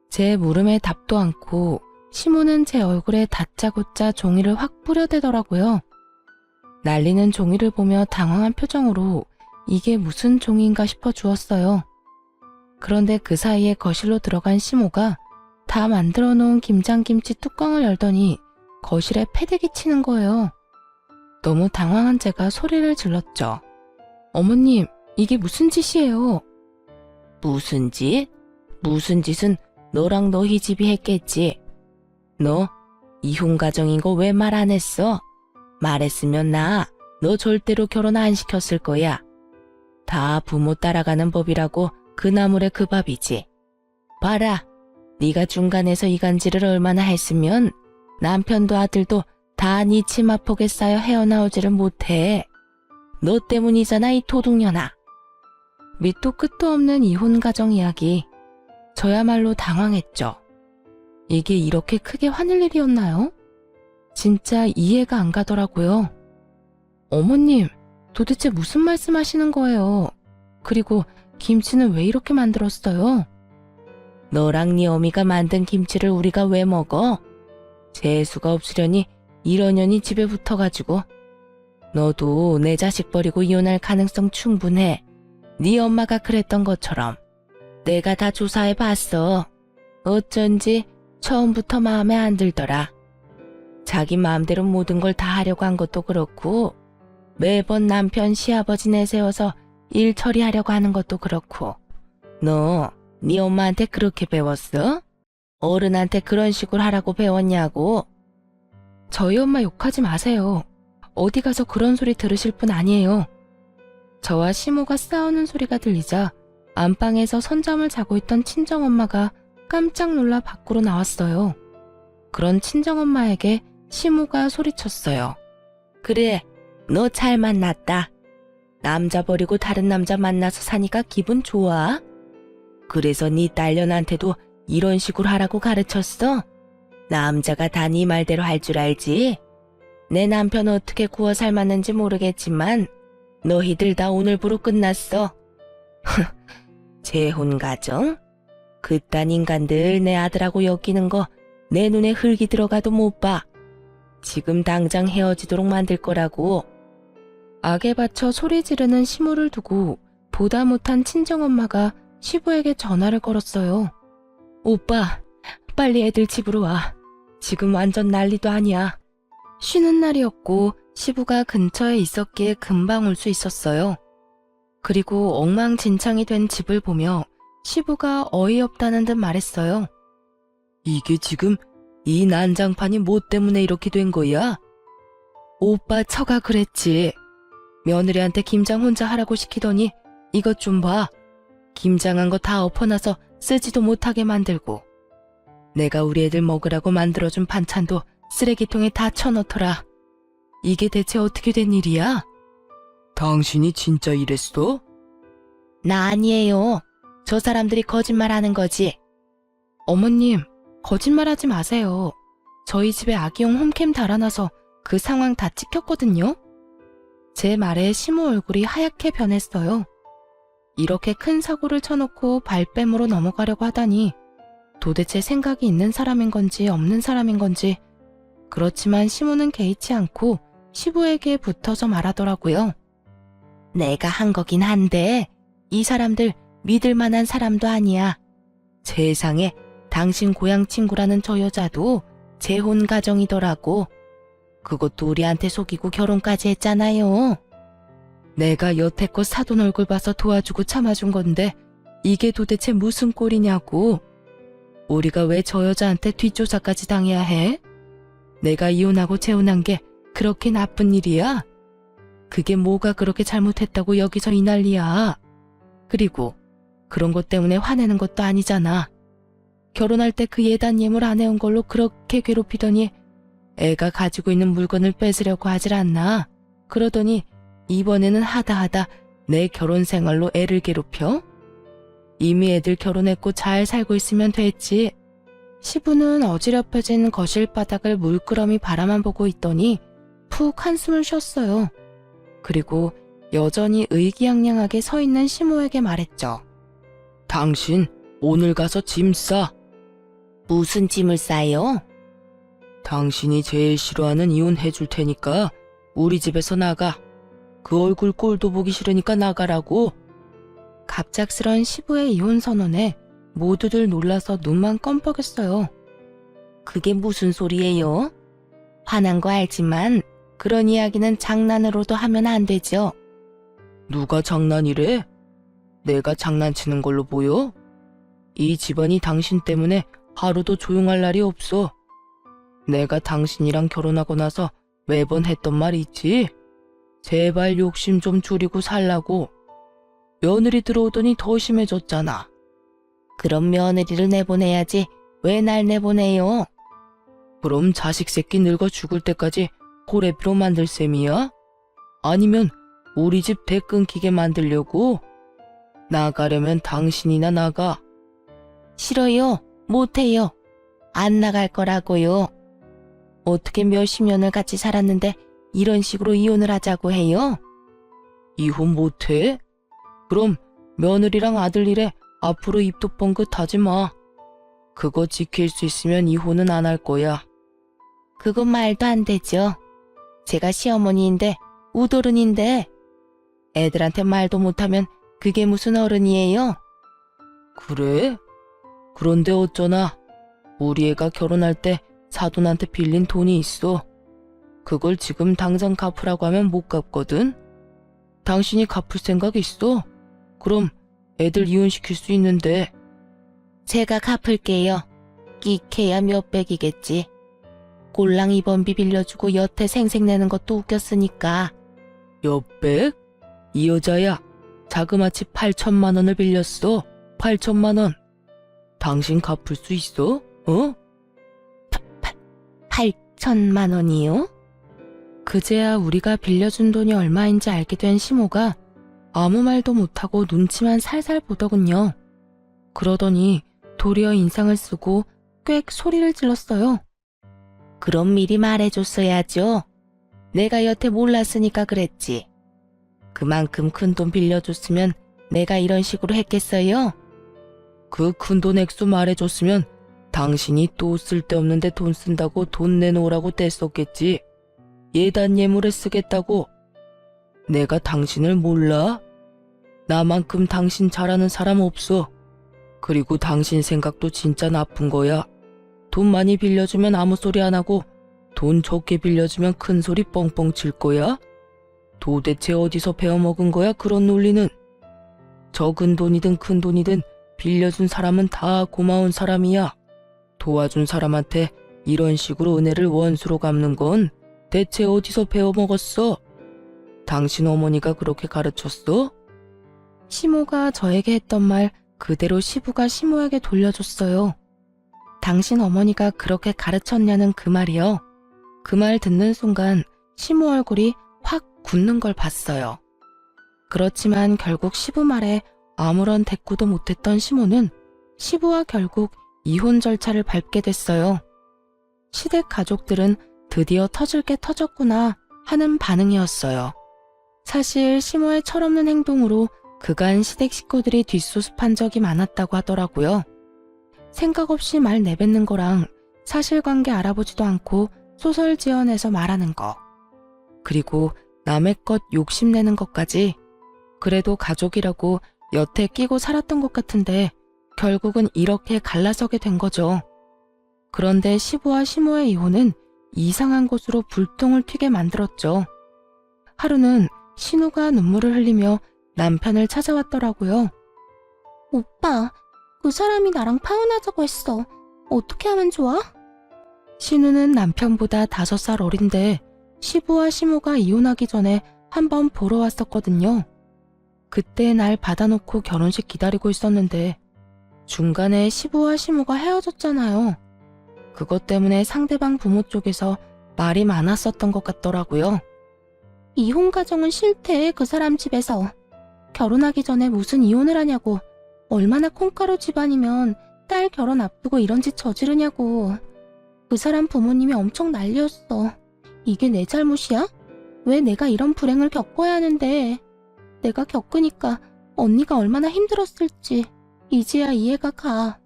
제 물음에 답도 않고 시모는 제 얼굴에 다짜고짜 종이를 확 뿌려대더라고요. 날리는 종이를 보며 당황한 표정으로 이게 무슨 종이인가 싶어 주었어요. 그런데 그 사이에 거실로 들어간 시모가 다 만들어 놓은 김장김치 뚜껑을 열더니 거실에 패대기 치는 거예요. 너무 당황한 제가 소리를 질렀죠. 어머님, 이게 무슨 짓이에요? 무슨 짓? 무슨 짓은 너랑 너희 집이 했겠지. 너 이혼 가정인 거 왜 말 안 했어? 말했으면 너 절대로 결혼 안 시켰을 거야. 다 부모 따라가는 법이라고 그 나물에 그 밥이지. 봐라, 네가 중간에서 이간질을 얼마나 했으면 남편도 아들도 다 네 치마폭에 쌓여 헤어나오지를 못해. 너 때문이잖아, 이 도둑년아. 밑도 끝도 없는 이혼 가정 이야기. 저야말로 당황했죠. 이게 이렇게 크게 화낼 일이었나요? 진짜 이해가 안 가더라고요. 어머님, 도대체 무슨 말씀하시는 거예요? 그리고 김치는 왜 이렇게 만들었어요? 너랑 네 어미가 만든 김치를 우리가 왜 먹어? 재수가 없으려니 이런 년이 집에 붙어가지고. 너도 내 자식 버리고 이혼할 가능성 충분해. 네 엄마가 그랬던 것처럼. 내가 다 조사해봤어. 어쩐지 처음부터 마음에 안 들더라. 자기 마음대로 모든 걸 다 하려고 한 것도 그렇고, 매번 남편 시아버지 내세워서 일 처리하려고 하는 것도 그렇고. 너 네 엄마한테 그렇게 배웠어? 어른한테 그런 식으로 하라고 배웠냐고? 저희 엄마 욕하지 마세요. 어디 가서 그런 소리 들으실 분 아니에요. 저와 시모가 싸우는 소리가 들리자 안방에서 선잠을 자고 있던 친정엄마가 깜짝 놀라 밖으로 나왔어요. 그런 친정엄마에게 시모가 소리쳤어요. 그래, 너 잘 만났다. 남자 버리고 다른 남자 만나서 사니까 기분 좋아? 그래서 네 딸년한테도 이런 식으로 하라고 가르쳤어? 남자가 다 네 말대로 할 줄 알지? 내 남편 어떻게 구워 삶았는지 모르겠지만 너희들 다 오늘부로 끝났어. 재혼 가정? 그딴 인간들 내 아들하고 엮이는 거 내 눈에 흙이 들어가도 못 봐. 지금 당장 헤어지도록 만들 거라고. 악에 받쳐 소리 지르는 시모를 두고 보다 못한 친정엄마가 시부에게 전화를 걸었어요. 오빠, 빨리 애들 집으로 와. 지금 완전 난리도 아니야. 쉬는 날이었고 시부가 근처에 있었기에 금방 올 수 있었어요. 그리고 엉망진창이 된 집을 보며 시부가 어이없다는 듯 말했어요. 이게 지금 이 난장판이 뭐 때문에 이렇게 된 거야? 오빠 처가 그랬지. 며느리한테 김장 혼자 하라고 시키더니 이것 좀 봐. 김장한 거 다 엎어놔서 쓰지도 못하게 만들고. 내가 우리 애들 먹으라고 만들어준 반찬도 쓰레기통에 다 쳐넣더라. 이게 대체 어떻게 된 일이야? 당신이 진짜 이랬어? 나 아니에요. 저 사람들이 거짓말하는 거지. 어머님, 거짓말하지 마세요. 저희 집에 아기용 홈캠 달아놔서 그 상황 다 찍혔거든요. 제 말에 시모 얼굴이 하얗게 변했어요. 이렇게 큰 사고를 쳐놓고 발뺌으로 넘어가려고 하다니 도대체 생각이 있는 사람인 건지 없는 사람인 건지. 그렇지만 시모는 개의치 않고 시부에게 붙어서 말하더라고요. 내가 한 거긴 한데 이 사람들 믿을 만한 사람도 아니야. 세상에 당신 고향 친구라는 저 여자도 재혼 가정이더라고. 그것도 우리한테 속이고 결혼까지 했잖아요. 내가 여태껏 사돈 얼굴 봐서 도와주고 참아준 건데 이게 도대체 무슨 꼴이냐고. 우리가 왜 저 여자한테 뒷조사까지 당해야 해? 내가 이혼하고 재혼한 게 그렇게 나쁜 일이야? 그게 뭐가 그렇게 잘못했다고 여기서 이 난리야. 그리고 그런 것 때문에 화내는 것도 아니잖아. 결혼할 때 그 예단 예물 안 해온 걸로 그렇게 괴롭히더니 애가 가지고 있는 물건을 뺏으려고 하질 않나. 그러더니 이번에는 하다 내 결혼 생활로 애를 괴롭혀? 이미 애들 결혼했고 잘 살고 있으면 됐지. 시부는 어지럽혀진 거실 바닥을 물끄러미 바라만 보고 있더니 푹 한숨을 쉬었어요. 그리고 여전히 의기양양하게 서 있는 시모에게 말했죠. 당신 오늘 가서 짐 싸. 무슨 짐을 싸요? 당신이 제일 싫어하는 이혼해 줄 테니까 우리 집에서 나가. 그 얼굴 꼴도 보기 싫으니까 나가라고. 갑작스런 시부의 이혼 선언에 모두들 놀라서 눈만 껌뻑였어요. 그게 무슨 소리예요? 화난 거 알지만 그런 이야기는 장난으로도 하면 안 되죠. 누가 장난이래? 내가 장난치는 걸로 보여? 이 집안이 당신 때문에 하루도 조용할 날이 없어. 내가 당신이랑 결혼하고 나서 매번 했던 말 있지? 제발 욕심 좀 줄이고 살라고. 며느리 들어오더니 더 심해졌잖아. 그럼 며느리를 내보내야지 왜 날 내보내요? 그럼 자식 새끼 늙어 죽을 때까지 호래비로 만들 셈이야? 아니면 우리 집 대 끊기게 만들려고? 나가려면 당신이나 나가. 싫어요. 못해요. 안 나갈 거라고요. 어떻게 몇십 년을 같이 살았는데 이런 식으로 이혼을 하자고 해요? 이혼 못해? 그럼 며느리랑 아들 일에 앞으로 입도 뻥긋하지 마. 그거 지킬 수 있으면 이혼은 안 할 거야. 그건 말도 안 되죠. 제가 시어머니인데 우도른인데 애들한테 말도 못하면 그게 무슨 어른이에요? 그래? 그런데 어쩌나 우리 애가 결혼할 때 사돈한테 빌린 돈이 있어. 그걸 지금 당장 갚으라고 하면 못 갚거든. 당신이 갚을 생각 있어? 그럼 애들 이혼시킬 수 있는데. 제가 갚을게요. 끼케야 몇백이겠지. 꼴랑 2번비 빌려주고 여태 생색내는 것도 웃겼으니까. 몇백? 이 여자야, 자그마치 8천만 원을 빌렸어. 8천만 원. 당신 갚을 수 있어? 어? 8천만 원이요? 그제야 우리가 빌려준 돈이 얼마인지 알게 된 시모가 아무 말도 못하고 눈치만 살살 보더군요. 그러더니 도리어 인상을 쓰고 꽥 소리를 질렀어요. 그럼 미리 말해줬어야죠. 내가 여태 몰랐으니까 그랬지. 그만큼 큰 돈 빌려줬으면 내가 이런 식으로 했겠어요? 그 큰 돈 액수 말해줬으면 당신이 또 쓸데없는데 돈 쓴다고 돈 내놓으라고 떼썼겠지. 예단 예물에 쓰겠다고. 내가 당신을 몰라? 나만큼 당신 잘하는 사람 없어. 그리고 당신 생각도 진짜 나쁜 거야. 돈 많이 빌려주면 아무 소리 안 하고 돈 적게 빌려주면 큰 소리 뻥뻥 칠 거야? 도대체 어디서 배워먹은 거야 그런 논리는? 적은 돈이든 큰 돈이든 빌려준 사람은 다 고마운 사람이야. 도와준 사람한테 이런 식으로 은혜를 원수로 갚는 건 대체 어디서 배워먹었어? 당신 어머니가 그렇게 가르쳤어? 시모가 저에게 했던 말 그대로 시부가 시모에게 돌려줬어요. 당신 어머니가 그렇게 가르쳤냐는 그 말이요. 그 말 듣는 순간 시모 얼굴이 확 굳는 걸 봤어요. 그렇지만 결국 시부 말에 아무런 대꾸도 못했던 시모는 시부와 결국 이혼 절차를 밟게 됐어요. 시댁 가족들은 드디어 터질 게 터졌구나 하는 반응이었어요. 사실 시모의 철없는 행동으로 그간 시댁 식구들이 뒷수습한 적이 많았다고 하더라고요. 생각 없이 말 내뱉는 거랑 사실관계 알아보지도 않고 소설 지어내서 말하는 거. 그리고 남의 것 욕심내는 것까지. 그래도 가족이라고 여태 끼고 살았던 것 같은데 결국은 이렇게 갈라서게 된 거죠. 그런데 시부와 시모의 이혼은 이상한 곳으로 불똥을 튀게 만들었죠. 하루는 신우가 눈물을 흘리며 남편을 찾아왔더라고요. 오빠, 그 사람이 나랑 파혼하자고 했어. 어떻게 하면 좋아? 신우는 남편보다 5살 어린데 시부와 시모가 이혼하기 전에 한번 보러 왔었거든요. 그때 날 받아놓고 결혼식 기다리고 있었는데 중간에 시부와 시모가 헤어졌잖아요. 그것 때문에 상대방 부모 쪽에서 말이 많았었던 것 같더라고요. 이혼 가정은 싫대, 그 사람 집에서. 결혼하기 전에 무슨 이혼을 하냐고. 얼마나 콩가루 집안이면 딸 결혼 앞두고 이런 짓 저지르냐고. 그 사람 부모님이 엄청 난리였어. 이게 내 잘못이야? 왜 내가 이런 불행을 겪어야 하는데. 내가 겪으니까 언니가 얼마나 힘들었을지 이제야 이해가 가.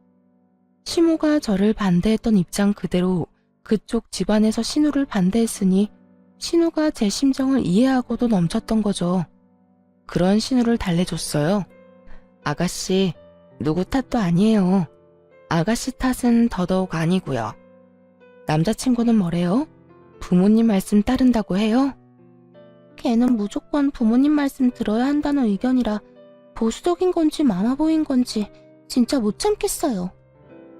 시모가 저를 반대했던 입장 그대로 그쪽 집안에서 신우를 반대했으니 신우가 제 심정을 이해하고도 넘쳤던 거죠. 그런 신우를 달래줬어요. 아가씨, 누구 탓도 아니에요. 아가씨 탓은 더더욱 아니고요. 남자친구는 뭐래요? 부모님 말씀 따른다고 해요? 걔는 무조건 부모님 말씀 들어야 한다는 의견이라 보수적인 건지 마마보인 건지 진짜 못 참겠어요.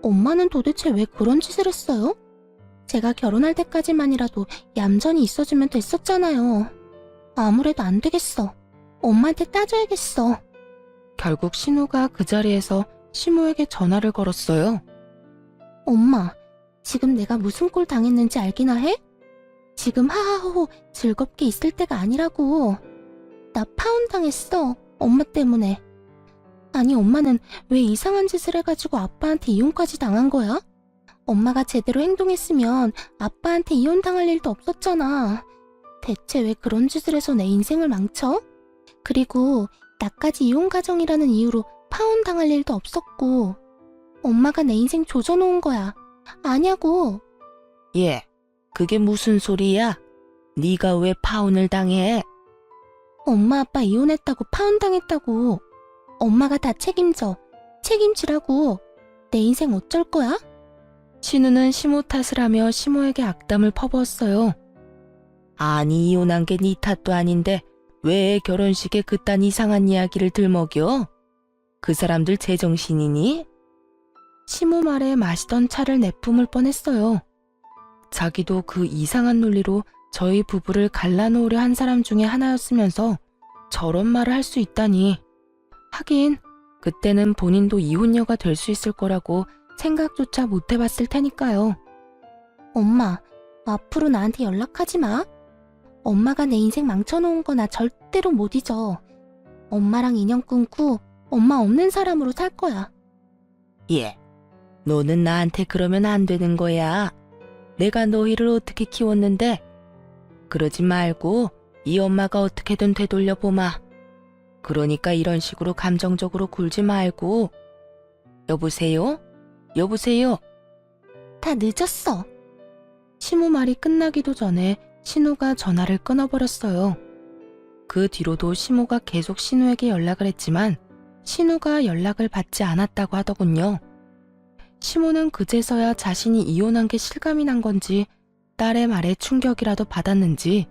엄마는 도대체 왜 그런 짓을 했어요? 제가 결혼할 때까지만이라도 얌전히 있어주면 됐었잖아요. 아무래도 안 되겠어. 엄마한테 따져야겠어. 결국 신우가 그 자리에서 시모에게 전화를 걸었어요. 엄마, 지금 내가 무슨 꼴 당했는지 알기나 해? 지금 하하호호 즐겁게 있을 때가 아니라고. 나 파혼당했어. 엄마 때문에. 아니, 엄마는 왜 이상한 짓을 해가지고 아빠한테 이혼까지 당한 거야? 엄마가 제대로 행동했으면 아빠한테 이혼당할 일도 없었잖아. 대체 왜 그런 짓을 해서 내 인생을 망쳐? 그리고 나까지 이혼 가정이라는 이유로 파혼당할 일도 없었고, 엄마가 내 인생 조져놓은 거야. 아냐고. 얘, 그게 무슨 소리야? 네가 왜 파혼을 당해? 엄마 아빠 이혼했다고 파혼당했다고. 엄마가 다 책임져. 책임지라고. 내 인생 어쩔 거야? 신우는 시모 탓을 하며 시모에게 악담을 퍼부었어요. 아니, 이혼한 게 네 탓도 아닌데 왜 결혼식에 그딴 이상한 이야기를 들먹여? 그 사람들 제정신이니? 시모 말에 마시던 차를 내뿜을 뻔했어요. 자기도 그 이상한 논리로 저희 부부를 갈라놓으려 한 사람 중에 하나였으면서 저런 말을 할 수 있다니. 하긴 그때는 본인도 이혼녀가 될 수 있을 거라고 생각조차 못 해봤을 테니까요. 엄마, 앞으로 나한테 연락하지 마. 엄마가 내 인생 망쳐놓은 거 나 절대로 못 잊어. 엄마랑 인연 끊고 엄마 없는 사람으로 살 거야. 예, 너는 나한테 그러면 안 되는 거야. 내가 너희를 어떻게 키웠는데? 그러지 말고 이 엄마가 어떻게든 되돌려보마. 그러니까 이런 식으로 감정적으로 굴지 말고. 여보세요? 여보세요? 다 늦었어. 시모 말이 끝나기도 전에 신우가 전화를 끊어버렸어요. 그 뒤로도 시모가 계속 신우에게 연락을 했지만 신우가 연락을 받지 않았다고 하더군요. 시모는 그제서야 자신이 이혼한 게 실감이 난 건지 딸의 말에 충격이라도 받았는지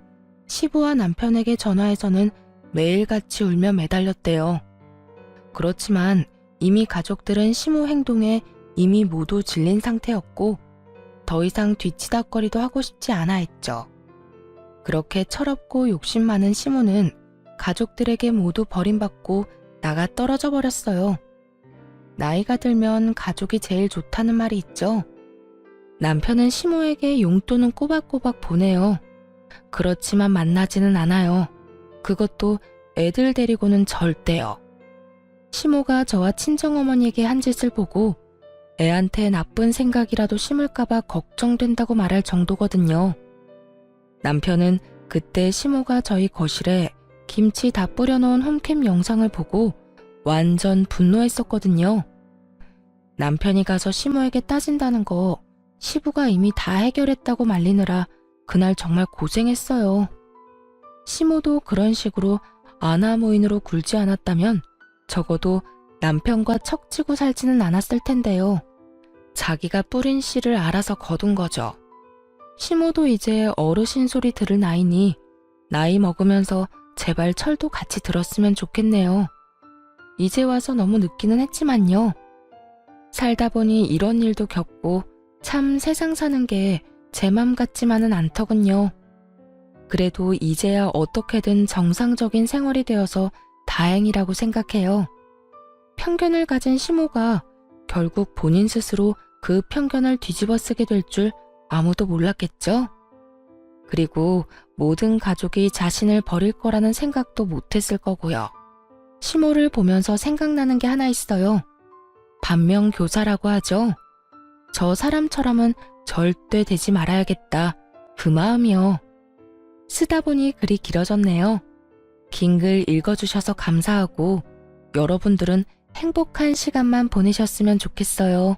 시부와 남편에게 전화해서는 매일같이 울며 매달렸대요. 그렇지만 이미 가족들은 시모 행동에 이미 모두 질린 상태였고 더 이상 뒤치다꺼리도 하고 싶지 않아 했죠. 그렇게 철없고 욕심 많은 시모는 가족들에게 모두 버림받고 나가 떨어져 버렸어요. 나이가 들면 가족이 제일 좋다는 말이 있죠. 남편은 시모에게 용돈은 꼬박꼬박 보내요. 그렇지만 만나지는 않아요. 그것도 애들 데리고는 절대요. 시모가 저와 친정어머니에게 한 짓을 보고 애한테 나쁜 생각이라도 심을까봐 걱정된다고 말할 정도거든요. 남편은 그때 시모가 저희 거실에 김치 다 뿌려놓은 홈캠 영상을 보고 완전 분노했었거든요. 남편이 가서 시모에게 따진다는 거 시부가 이미 다 해결했다고 말리느라 그날 정말 고생했어요. 시모도 그런 식으로 아나무인으로 굴지 않았다면 적어도 남편과 척지고 살지는 않았을 텐데요. 자기가 뿌린 씨를 알아서 거둔 거죠. 시모도 이제 어르신 소리 들을 나이니 나이 먹으면서 제발 철도 같이 들었으면 좋겠네요. 이제 와서 너무 늦기는 했지만요. 살다 보니 이런 일도 겪고 참 세상 사는 게 제 맘 같지만은 않더군요. 그래도 이제야 어떻게든 정상적인 생활이 되어서 다행이라고 생각해요. 편견을 가진 시모가 결국 본인 스스로 그 편견을 뒤집어 쓰게 될 줄 아무도 몰랐겠죠? 그리고 모든 가족이 자신을 버릴 거라는 생각도 못했을 거고요. 시모를 보면서 생각나는 게 하나 있어요. 반면교사라고 하죠. 저 사람처럼은 절대 되지 말아야겠다. 그 마음이요. 쓰다 보니 글이 길어졌네요. 긴 글 읽어주셔서 감사하고 여러분들은 행복한 시간만 보내셨으면 좋겠어요.